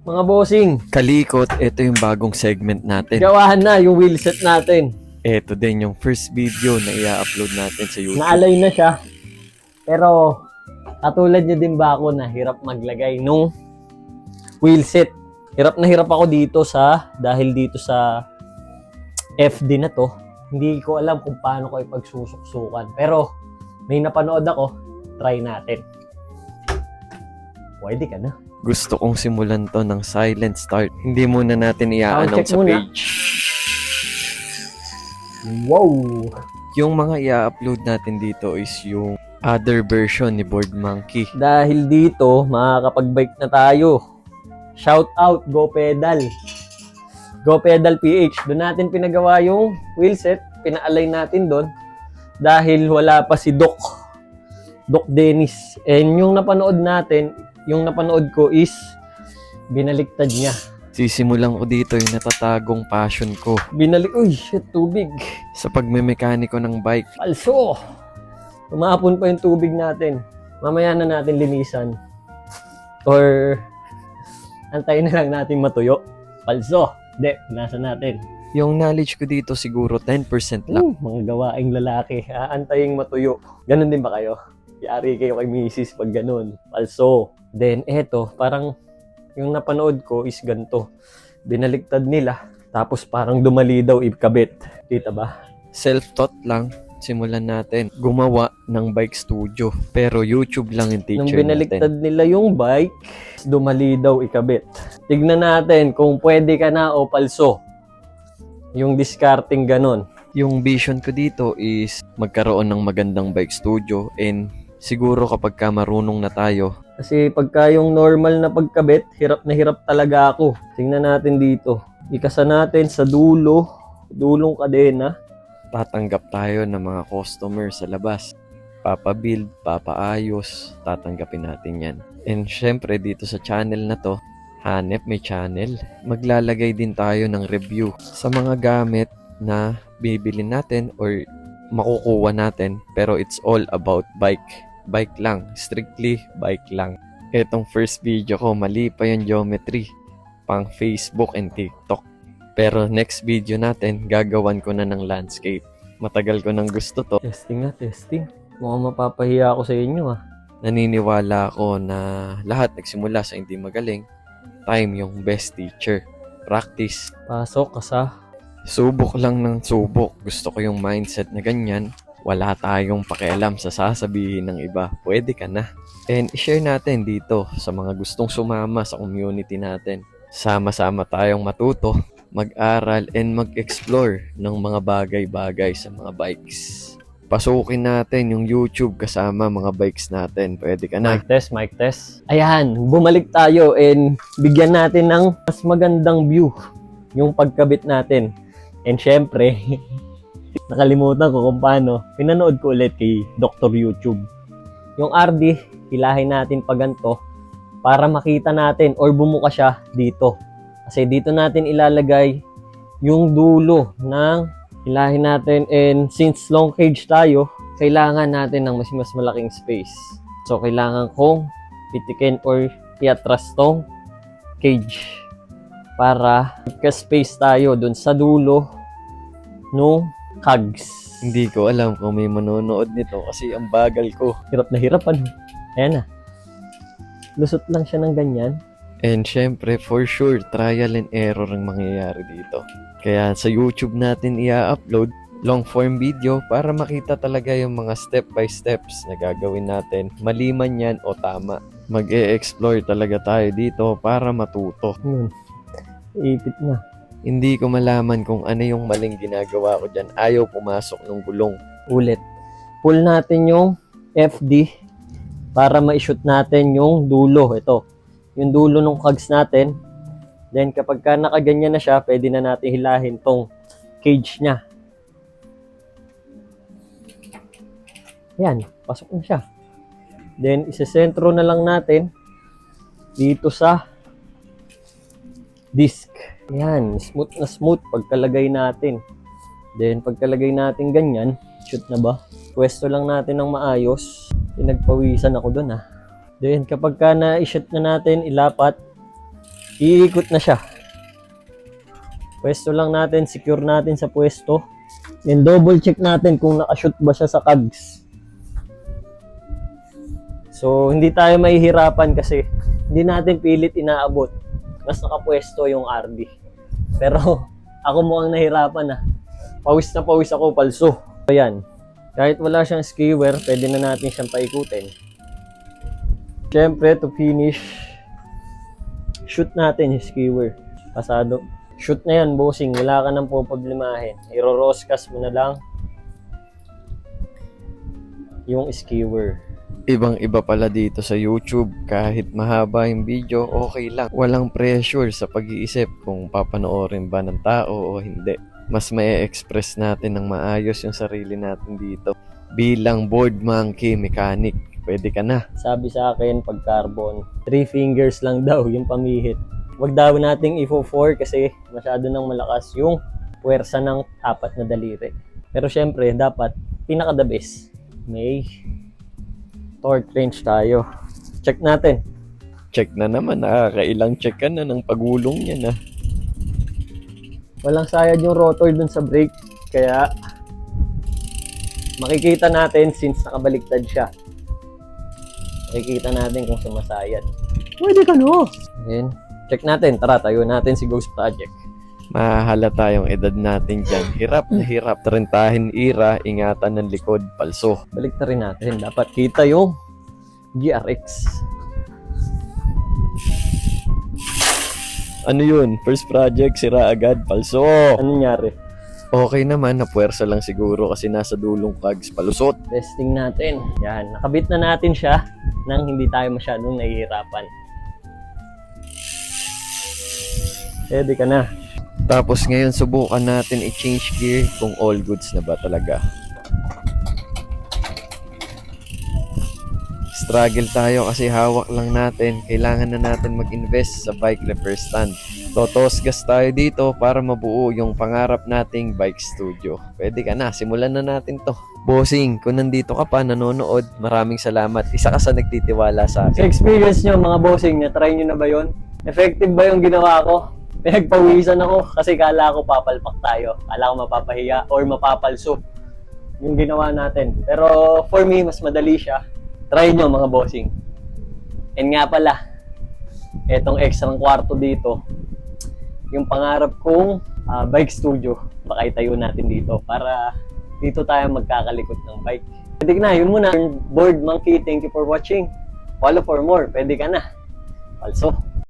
Mga bossing, Kalikot, ito yung bagong segment natin. gawahan na yung wheelset natin. Ito din yung first video na i-upload natin sa YouTube. Naalay na siya. Pero, katulad niyo din ba ako na hirap maglagay nung wheelset? Hirap na hirap ako dahil dito sa FD na to, hindi ko alam kung paano ko ipagsusuksukan. Pero, may napanood ako, try natin. Pwede ka na. Gusto kong simulan to ng silent start. Hindi muna natin i-announce sa muna. page. Wow! Yung mga i-upload natin dito is yung other version ni Board Monkey. Dahil dito, makakapag-bike na tayo. Shout out, Go Pedal. Go Pedal PH. Doon natin pinagawa yung wheelset. Pina-align natin doon. Dahil wala pa si Doc Dennis. And yung napanood ko is binaliktad niya. Sisimulan ko dito yung natatagong passion ko Uy, shit, tubig. sa pagmemekaniko ng bike. Palso! Tumapon pa yung tubig natin. Mamaya na natin linisan. Or, antayin na lang natin matuyo. Palso! Hindi, nasa natin. Yung knowledge ko dito siguro 10% lang. Mga gawaing lalaki. Aantayin matuyo. Ganon din ba kayo? Yari kayo kay misis pag ganon. Palso. Then, eto, parang yung napanood ko is ganito. Binaliktad nila. Tapos parang dumali daw ikabit. Kita ba? Self-taught lang. Simulan natin. Gumawa ng bike studio. Pero YouTube lang yung Nung teacher binaliktad natin. nila yung bike, dumali daw ikabit. Tignan natin kung pwede ka na o palso. Yung discarding ganon. Yung vision ko dito is magkaroon ng magandang bike studio and siguro kapag ka marunong na tayo, Kasi pagka yung normal na pagkabit, hirap na hirap talaga ako. Tingnan natin dito. Ikasa natin sa dulong kadena. tatanggap tayo ng mga customer sa labas. Papabuild, papaayos, tatanggapin natin yan. And syempre dito sa channel na to, hanep may channel, maglalagay din tayo ng review sa mga gamit na bibili natin or makukuha natin, pero it's all about bike. Bike lang, strictly bike lang. Etong first video ko, mali pa yung geometry, pang Facebook and TikTok. Pero next video natin, gagawan ko na ng landscape. Matagal ko nang gusto to. Testing na, testing. Mukhang mapapahiya ako sa inyo ah. Naniniwala ako na lahat nagsimula sa hindi magaling. Time yung best teacher. Practice. Pasok ka sa... Subok lang ng subok. Gusto ko yung mindset na ganyan. Wala tayong pakialam sa sasabihin ng iba. Pwede ka na. And i-share natin dito sa mga gustong sumama sa community natin. Sama-sama tayong matuto, mag-aral, and mag-explore ng mga bagay-bagay sa mga bikes. Pasukin natin yung YouTube kasama mga bikes natin. Pwede ka na. Mic test. Ayan, bumalik tayo and bigyan natin ng mas magandang view yung pagkabit natin. And syempre, nakalimutan ko kung paano. Pinanood ko ulit kay Dr. YouTube. Yung RD, hilahin natin pa ganito para makita natin or bumuka siya dito. Kasi dito natin ilalagay yung dulo ng hilahin natin, and since long cage tayo, kailangan natin ng mas malaking space. So, kailangan kong pitikin or iatras tong cage para magka-space tayo dun sa dulo nung cogs. Hindi ko alam kung may manonood nito kasi ang bagal ko. Hirap na hirap ano. Ayan na. Lusot lang siya ng ganyan. And syempre, for sure, trial and error ang mangyayari dito. Kaya sa YouTube natin i-upload long form video para makita talaga yung mga step by steps na gagawin natin. Mali man yan o tama. Mag-e-explore talaga tayo dito para matuto. Yun. Ipit na. Hindi ko malaman kung ano yung maling ginagawa ko dyan. Ayaw pumasok ng gulong. Ulit. Pull natin yung FD para ma-shoot natin yung dulo. Ito. Yung dulo ng cogs natin. Then kapag ka nakaganyan na siya, pwede na natin hilahin tong cage niya. Yan. Pasok na siya. Then isesentro na lang natin dito sa disc. Yan. Smooth na smooth pagkalagay natin. Then pagkalagay natin ganyan, shoot na ba? Pwesto lang natin ng maayos. Pinagpawisan ako dun ah. Then kapag ka na-shoot na natin, ilapat, Iikot na siya. Pwesto lang natin, secure natin sa pwesto. Then double check natin kung nakashoot ba siya sa cogs. So, hindi tayo mahihirapan kasi hindi natin pilit inaabot. Mas nakapwesto yung RD. Pero, ako mukhang nahirapan Pawis na pawis ako, palso. Ayan. Kahit wala siyang skewer, pwede na natin siyang paikutin. Siyempre, to finish, shoot natin yung skewer. Pasado. Shoot na yan, bossing. Wala ka nang poproblemahin. Iro-roscast mo na lang yung skewer. Ibang-iba pala dito sa YouTube. Kahit mahaba yung video, okay lang. Walang pressure sa pag-iisip kung papanoorin ba ng tao o hindi. Mas mai-express natin ng maayos yung sarili natin dito. Bilang board monkey mechanic, pwede ka na. Sabi sa akin, pag carbon, 3 fingers lang daw yung pamihit. Huwag daw nating ifo-4 kasi masyado nang malakas yung puwersa ng 4 na daliri. Pero syempre, dapat pinaka-the best. May torque wrench tayo. Check natin. Check na naman, nakakailang check ka na ng pagulong niya Walang sayad yung rotor dun sa brake. Kaya makikita natin since nakabaliktad siya. Makikita natin kung sumasayad. Pwede ka no? Then, check natin. Tara, tayo natin si Ghost Project. Mahahalata yung edad natin dyan. Hirap na hirap. Trentahin ira, ingatan ng likod, palso. Balik na rin natin. Dapat kita yung GRX. Ano yun? First project, sira agad, palso. Ano nangyari? Okay naman, napuwersa lang siguro kasi nasa dulong cogs, palusot. Testing natin. Yan. Nakabit na natin siya nang hindi tayo masyadong nahihirapan. Pwede ka na. Tapos ngayon subukan natin i-change gear kung all goods na ba talaga. Struggle tayo kasi hawak lang natin. Kailangan na natin mag-invest sa bike repair stand. Totos gas tayo dito para mabuo yung pangarap nating bike studio. Pwede ka na, simulan na natin to. Bossing, kung nandito ka pa nanonood, maraming salamat. Isa ka sa nagtitiwala sa Sa akin. experience nyo mga bossing, na-try nyo na ba yon? Effective ba yung ginawa ko? Pinagpawisan ako kasi kala ko papalpak tayo. Kala ko mapapahiya or mapapalso yung ginawa natin. Pero for me, mas madali siya. Try nyo mga bossing. And nga pala, etong extra kwarto dito, yung pangarap kong bike studio, baka itayo natin dito para dito tayo magkakalikot ng bike. Pwede na, yun muna. Board Monkey, thank you for watching. Follow for more. Pwede ka na. Also,